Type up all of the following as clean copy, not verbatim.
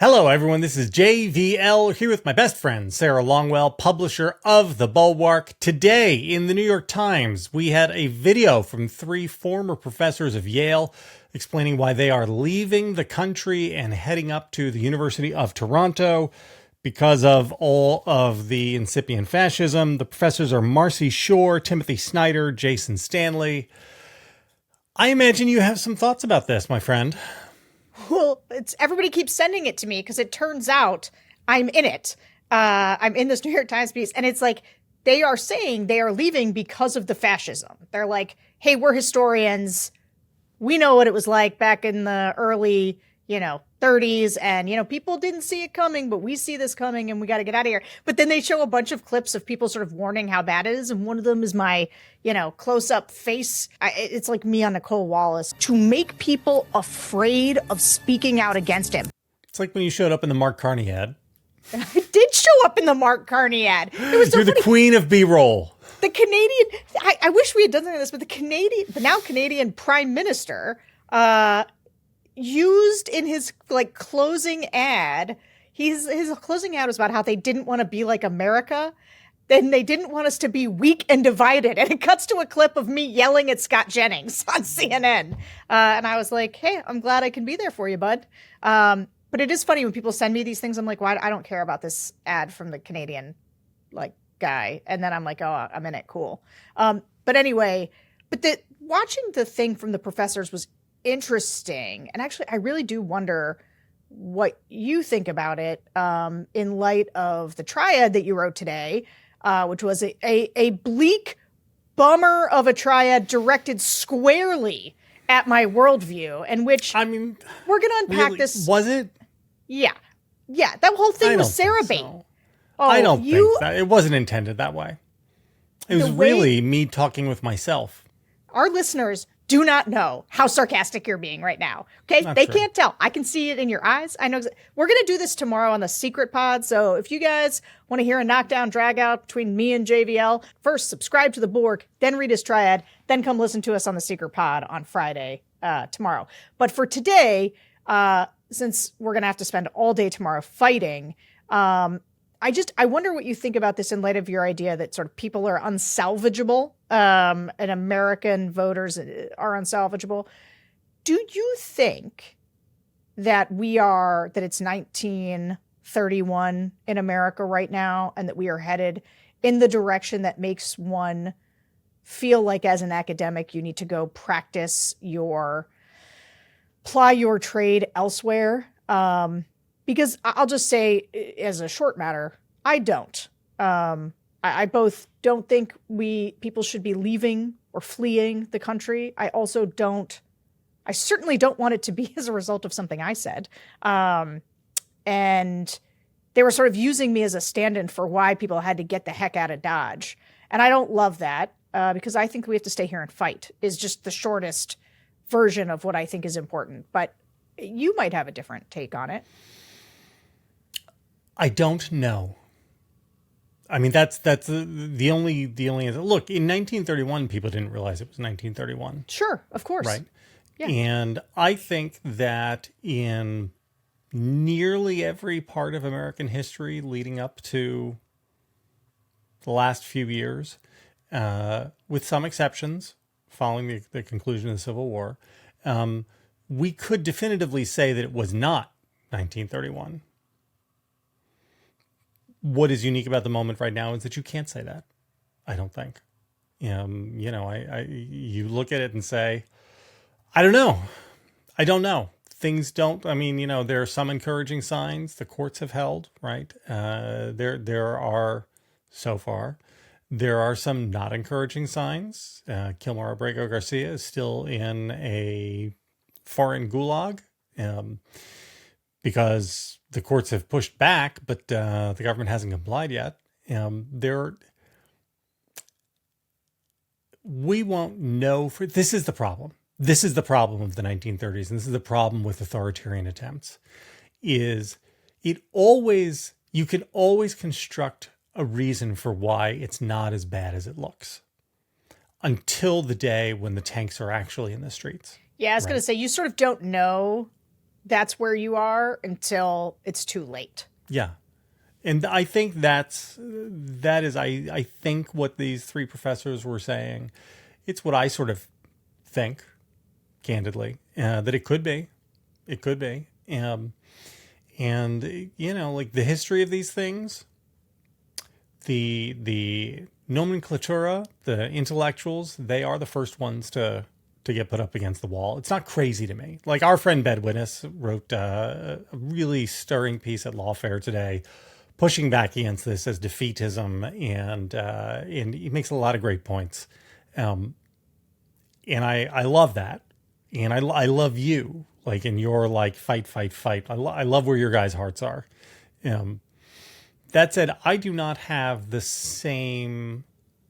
Hello, everyone. This is JVL here with my best friend, Sarah Longwell, publisher of the Bulwark. Today in the New York Times, we had a video from 3 former professors of Yale explaining why they are leaving the country and heading up to the University of Toronto because of all of the incipient fascism. The professors are Marcy Shore, Timothy Snyder, Jason Stanley. I imagine you have some thoughts about this, my friend. Well, everybody keeps sending it to me because it turns out I'm in it. I'm in this New York Times piece, and it's like they are saying they are leaving because of the fascism. They're like, hey, we're historians. We know what it was like back in the early, 30s, and, people didn't see it coming, but we see this coming, and we got to get out of here. But then they show a bunch of clips of people sort of warning how bad it is, and one of them is my, close-up face. It's like me on Nicole Wallace. To make people afraid of speaking out against him. It's like when you showed up in the Mark Carney ad. I did show up in the Mark Carney ad. It was so You're funny. The queen of B-roll. The Canadian, I wish we had done something like this, but the now Canadian Prime Minister, used in his closing ad, his closing ad was about how they didn't want to be like America. Then they didn't want us to be weak and divided. And it cuts to a clip of me yelling at Scott Jennings on CNN. And I was like, hey, I'm glad I can be there for you, bud. But it is funny when people send me these things. I'm like, why? I don't care about this ad from the Canadian guy. And then I'm like, oh, I'm in it. Cool. But anyway, watching the thing from the professors was interesting. And actually, I really do wonder what you think about it in light of the triad that you wrote today, which was a bleak bummer of a triad directed squarely at my worldview, and which, I mean, we're going to unpack really, this. Was it? Yeah. That whole thing was Sarah bait. So. Oh, I don't think that. It wasn't intended that way. It was really me talking with myself. Our listeners do not know how sarcastic you're being right now. Okay? They can't tell. I can see it in your eyes. I know. We're going to do this tomorrow on the Secret Pod. So if you guys want to hear a knockdown drag out between me and JVL, first subscribe to the Bulwark, then read his triad, then come listen to us on the Secret Pod on Friday, tomorrow. But for today, since we're going to have to spend all day tomorrow fighting, I wonder what you think about this in light of your idea that sort of people are unsalvageable, and American voters are unsalvageable. Do you think that it's 1931 in America right now, and that we are headed in the direction that makes one feel like, as an academic, you need to go ply your trade elsewhere? Because I'll just say, as a short matter, I don't. I both don't think people should be leaving or fleeing the country. I certainly don't want it to be as a result of something I said. And they were sort of using me as a stand-in for why people had to get the heck out of Dodge. And I don't love that, because I think we have to stay here and fight is just the shortest version of what I think is important. But you might have a different take on it. I don't know. I mean, that's the only answer. Look, in 1931, people didn't realize it was 1931. Sure, of course. Right. Yeah. And I think that in nearly every part of American history leading up to the last few years, with some exceptions, following the conclusion of the Civil War, we could definitively say that it was not 1931. What is unique about the moment right now is that you can't say that. I don't think. You look at it and say, I don't know. Things don't. I mean, there are some encouraging signs the courts have held. Right. There are so far. There are some not encouraging signs. Kilmar Abrego Garcia is still in a foreign gulag because the courts have pushed back, but the government hasn't complied yet. We won't know. This is the problem. This is the problem of the 1930s, and this is the problem with authoritarian attempts. You can always construct a reason for why it's not as bad as it looks, until the day when the tanks are actually in the streets. Yeah, I was going to say, you sort of don't know that's where you are until it's too late. Yeah. And I think that is, I think what these three professors were saying, it's what I sort of think, candidly, that it could be. It could be. And, you know, like the history of these things, the nomenclatura, the intellectuals, they are the first ones to get put up against the wall. It's not crazy to me. Like our friend Ben Witness wrote a really stirring piece at Lawfare today, pushing back against this as defeatism, and he makes a lot of great points. And I love that. And I love you, like in your like fight. I love where your guys' hearts are. That said, I do not have the same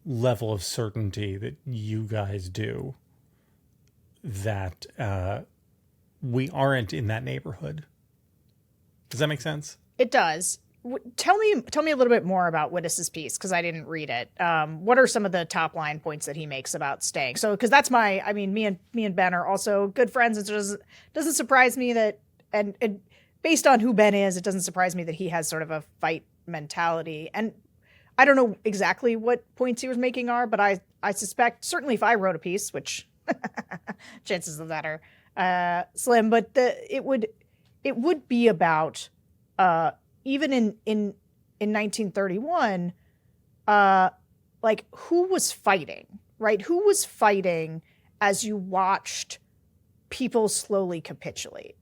level of certainty that you guys do that we aren't in that neighborhood. Does that make sense? It does. Tell me a little bit more about Witness's piece, because I didn't read it. What are some of the top line points that he makes about staying? So, because that's me and Ben are also good friends. It doesn't surprise me that, and based on who Ben is, it doesn't surprise me that he has sort of a fight mentality. And I don't know exactly what points he was making are, but I suspect, certainly if I wrote a piece, which chances of that are slim, but it would be about even in 1931, like who was fighting, right? Who was fighting as you watched people slowly capitulate?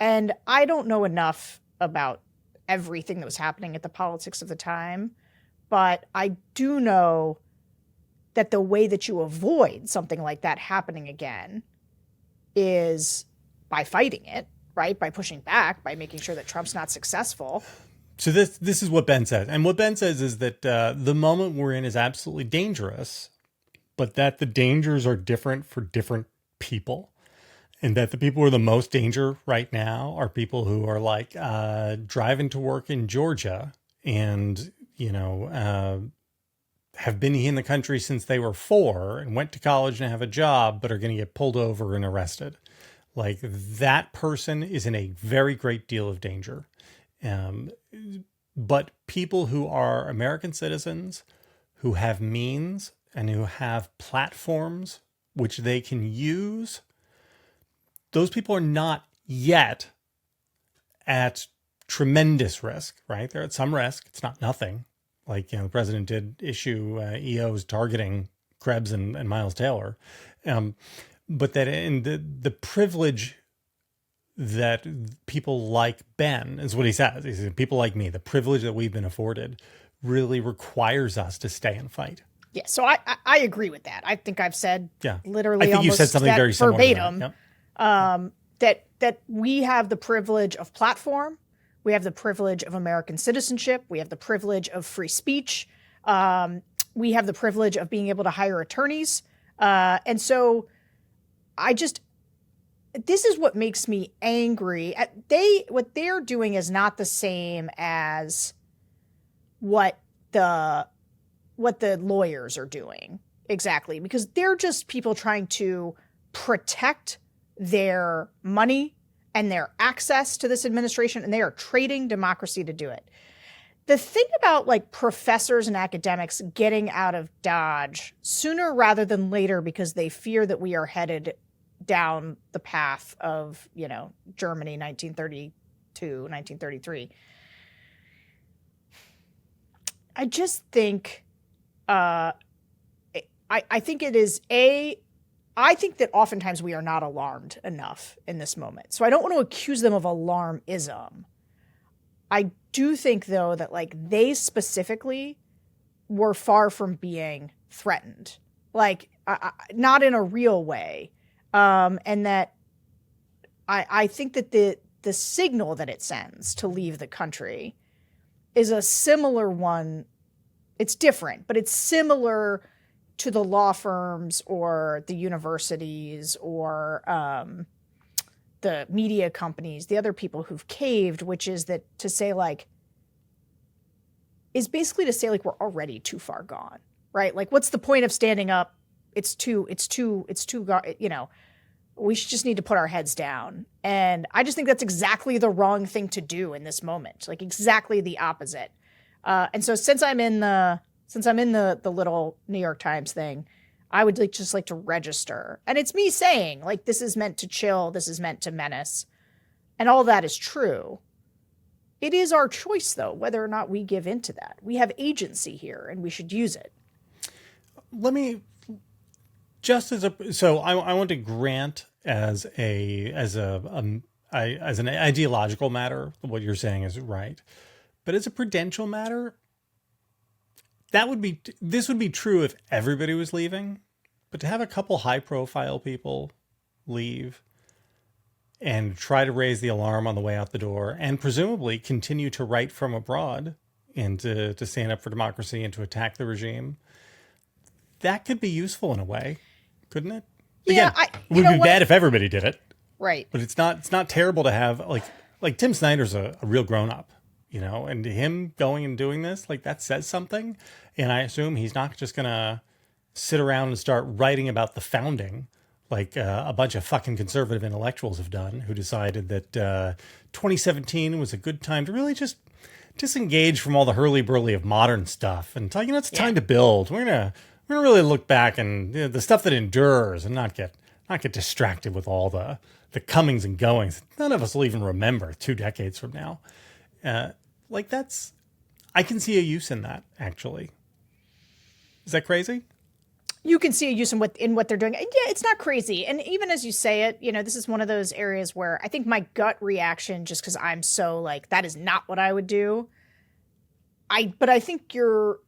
And I don't know enough about everything that was happening at the politics of the time, but I do know that the way that you avoid something like that happening again is by fighting it, right? By pushing back, by making sure that Trump's not successful. So this is what Ben says. And what Ben says is that the moment we're in is absolutely dangerous, but that the dangers are different for different people. And that the people who are the most danger right now are people who are like driving to work in Georgia and, you know, have been in the country since they were 4 and went to college and have a job, but are going to get pulled over and arrested. Like that person is in a very great deal of danger. But people who are American citizens, who have means and who have platforms which they can use, those people are not yet at tremendous risk, right? They're at some risk. It's not nothing. Like, you know, the president did issue EOs targeting Krebs and Miles Taylor. But that in the privilege that people like Ben, is what he says. He says, people like me, the privilege that we've been afforded really requires us to stay and fight. Yeah, so I agree with that. I think I've said literally I think almost you said something very similar verbatim. To that. That we have the privilege of platform, we have the privilege of American citizenship, we have the privilege of free speech, we have the privilege of being able to hire attorneys, and so this is what makes me angry. What they're doing is not the same as what the lawyers are doing exactly, because they're just people trying to protect their money and their access to this administration, and they are trading democracy to do it. The thing about like professors and academics getting out of Dodge sooner rather than later because they fear that we are headed down the path of, you know, Germany 1932, 1933. I just think I think it is I think that oftentimes we are not alarmed enough in this moment. So I don't want to accuse them of alarmism. I do think, though, that like they specifically were far from being threatened, like not in a real way. And that I think that the signal that it sends to leave the country is a similar one. It's different, but it's similar to the law firms or the universities or the media companies, the other people who've caved, which is that is basically to say like we're already too far gone, right? Like what's the point of standing up? It's too, you know, we should just need to put our heads down. And I just think that's exactly the wrong thing to do in this moment, like exactly the opposite. And so since I'm in the little New York Times thing, I would just like to register. And it's me saying, like, this is meant to chill, this is meant to menace. And all that is true. It is our choice, though, whether or not we give into that. We have agency here, and we should use it. Let me just I want to grant as an ideological matter what you're saying is right, but as a prudential matter, this would be true if everybody was leaving, but to have a couple high profile people leave and try to raise the alarm on the way out the door, and presumably continue to write from abroad and to stand up for democracy and to attack the regime, that could be useful in a way, couldn't it? Yeah, Again, it would be bad if everybody did it, right? but it's not terrible to have like Tim Snyder's a real grown up, and him going and doing this, like, that says something. And I assume he's not just gonna sit around and start writing about the founding like a bunch of fucking conservative intellectuals have done, who decided that 2017 was a good time to really just disengage from all the hurly-burly of modern stuff and tell, it's time to build. We're gonna really look back and the stuff that endures, and not get distracted with all the comings and goings. None of us will even remember 2 decades from now. I can see a use in that, actually. Is that crazy? You can see a use in what they're doing. And yeah, it's not crazy. And even as you say it, this is one of those areas where I think my gut reaction, just because I'm so like, that is not what I would do. But I think you're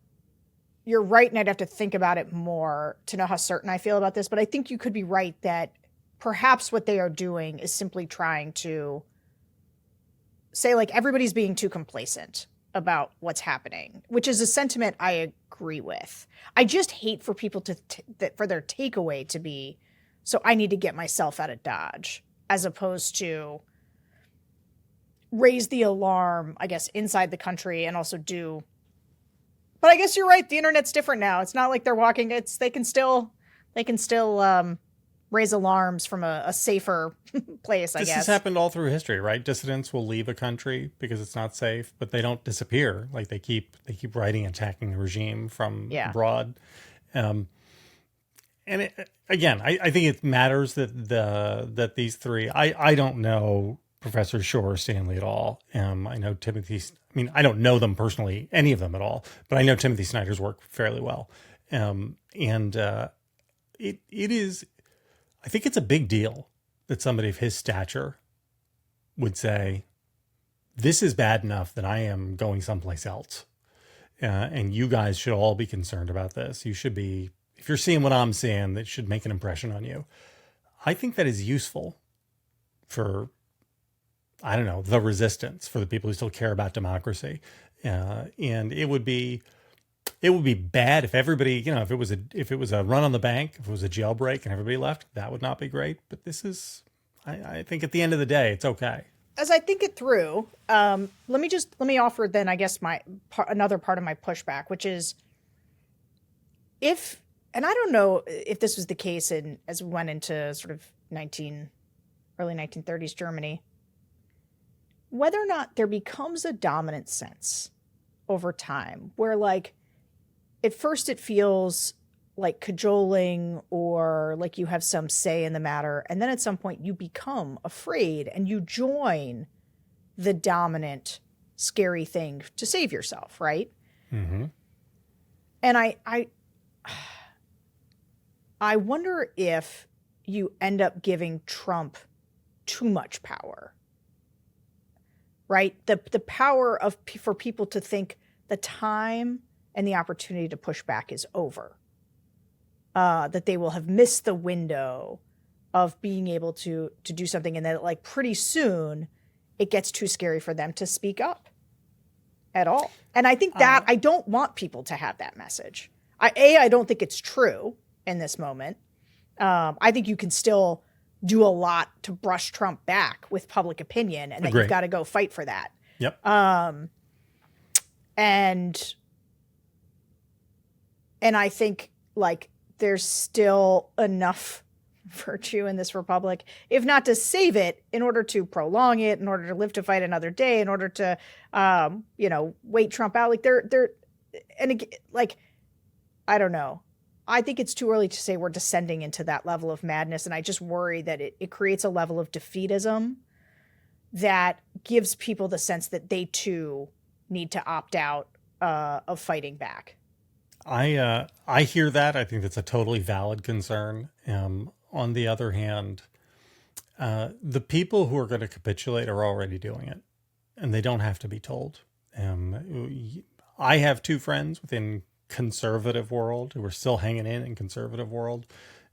right, and I'd have to think about it more to know how certain I feel about this. But I think you could be right that perhaps what they are doing is simply trying to say, like, everybody's being too complacent about what's happening, which is a sentiment I agree with. I just hate for people for their takeaway to be, so I need to get myself out of Dodge, as opposed to raise the alarm, I guess, inside the country, and also do. But I guess you're right. The internet's different now. It's not like they're walking. They can still raise alarms from a safer place, I guess. This has happened all through history, right? Dissidents will leave a country because it's not safe, but they don't disappear. Like, they keep writing, attacking the regime from abroad. And again, I think it matters that these three. I don't know Professor Shore or Stanley at all. I know Timothy. I mean, I don't know them personally, any of them at all, but I know Timothy Snyder's work fairly well. It is. I think it's a big deal that somebody of his stature would say, this is bad enough that I am going someplace else. And you guys should all be concerned about this. You should be, if you're seeing what I'm seeing, that should make an impression on you. I think that is useful for, I don't know, the resistance, for the people who still care about democracy. And it would be bad if everybody, if it was a run on the bank, if it was a jailbreak and everybody left, that would not be great. But this is, I think at the end of the day, it's okay. As I think it through, let me offer then, I guess, another part of my pushback, which is and I don't know if this was the case as we went into sort of early 1930s Germany, whether or not there becomes a dominant sense over time where, like, at first it feels like cajoling or like you have some say in the matter. And then at some point you become afraid and you join the dominant, scary thing to save yourself, right? Mm-hmm. And I wonder if you end up giving Trump too much power, right? The power for people to think the time and the opportunity to push back is over. That they will have missed the window of being able to do something, and that, like, pretty soon it gets too scary for them to speak up at all. And I think that I don't want people to have that message. I don't think it's true in this moment. I think you can still do a lot to brush Trump back with public opinion, and that you've got to go fight for that. Yep. And I think, like, there's still enough virtue in this republic, if not to save it, in order to prolong it, in order to live to fight another day, in order to, wait Trump out. Like I don't know. I think it's too early to say we're descending into that level of madness. And I just worry that it creates a level of defeatism that gives people the sense that they too need to opt out of fighting back. I hear that. I think that's a totally valid concern. On the other hand, the people who are going to capitulate are already doing it, and they don't have to be told. I have two friends within conservative world who are still hanging in conservative world,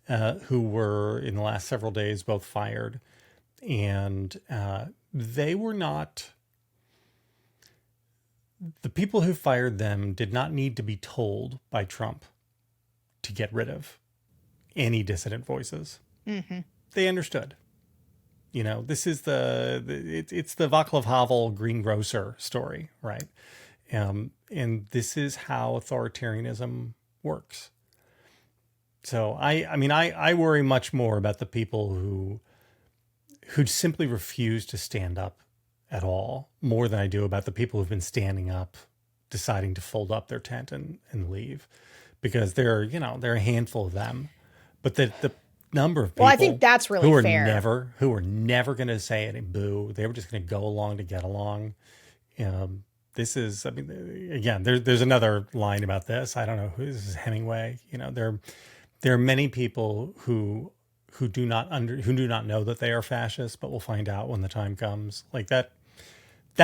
who were in the last several days both fired, and they were not. The people who fired them did not need to be told by Trump to get rid of any dissident voices. Mm-hmm. They understood. This is it's the Václav Havel greengrocer story, right? And this is how authoritarianism works. So I worry much more about the people who simply refuse to stand up at all, more than I do about the people who've been standing up, deciding to fold up their tent and leave, because there are a handful of them, but the number of people, well, I think that's really fair, who are never going to say any boo. They were just going to go along to get along. This is, again, there's another line about this. I don't know who this is, Hemingway. There are many people who do not know that they are fascists, but will find out when the time comes. Like that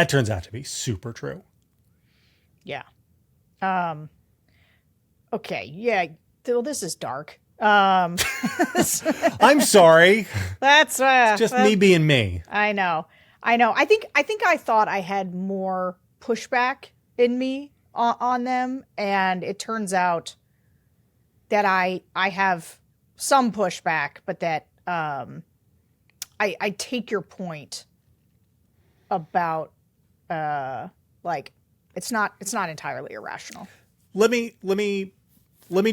turns out to be super true. Yeah. Okay. Yeah. Well, this is dark. I'm sorry. That's it's just me being me. I know. I think I thought I had more pushback in me on them, and it turns out that I have some pushback, but that I take your point about it's not entirely irrational. Let me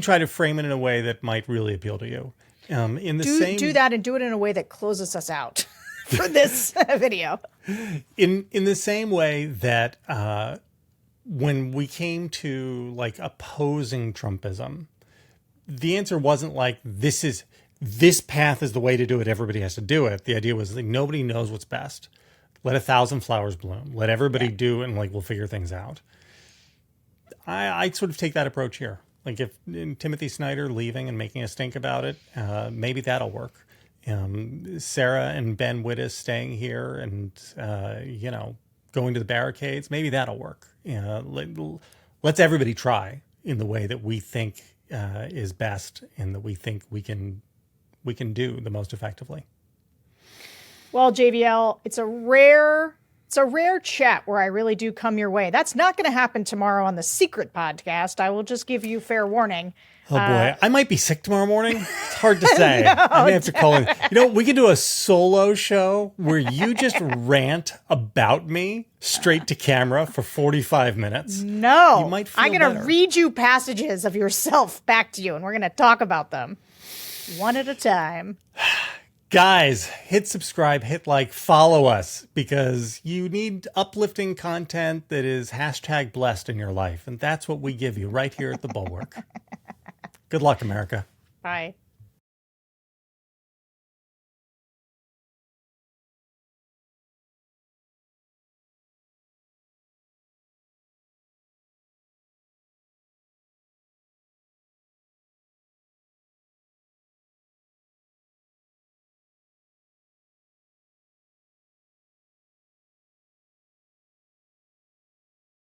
try to frame it in a way that might really appeal to you. Do that, and do it in a way that closes us out for this video. In the same way that when we came to opposing Trumpism, the answer wasn't this path is the way to do it. Everybody has to do it. The idea was nobody knows what's best. Let 1,000 flowers bloom. Let everybody do it, and we'll figure things out. I sort of take that approach here. If Timothy Snyder leaving and making a stink about it, maybe that'll work. Sarah and Ben Wittes staying here and going to the barricades, maybe that'll work. Let's everybody try in the way that we think is best and that we think we can do the most effectively. Well, JVL, it's a rare chat where I really do come your way. That's not going to happen tomorrow on the Secret podcast. I will just give you fair warning. Oh boy, I might be sick tomorrow morning. It's hard to say. I may have to call in. We could do a solo show where you just rant about me straight to camera for 45 minutes. No, you might feel I'm going to read you passages of yourself back to you, and we're going to talk about them one at a time. Guys, hit subscribe, hit like, follow us, because you need uplifting content that is #blessed in your life. And that's what we give you right here at the Bulwark. Good luck, America. Bye.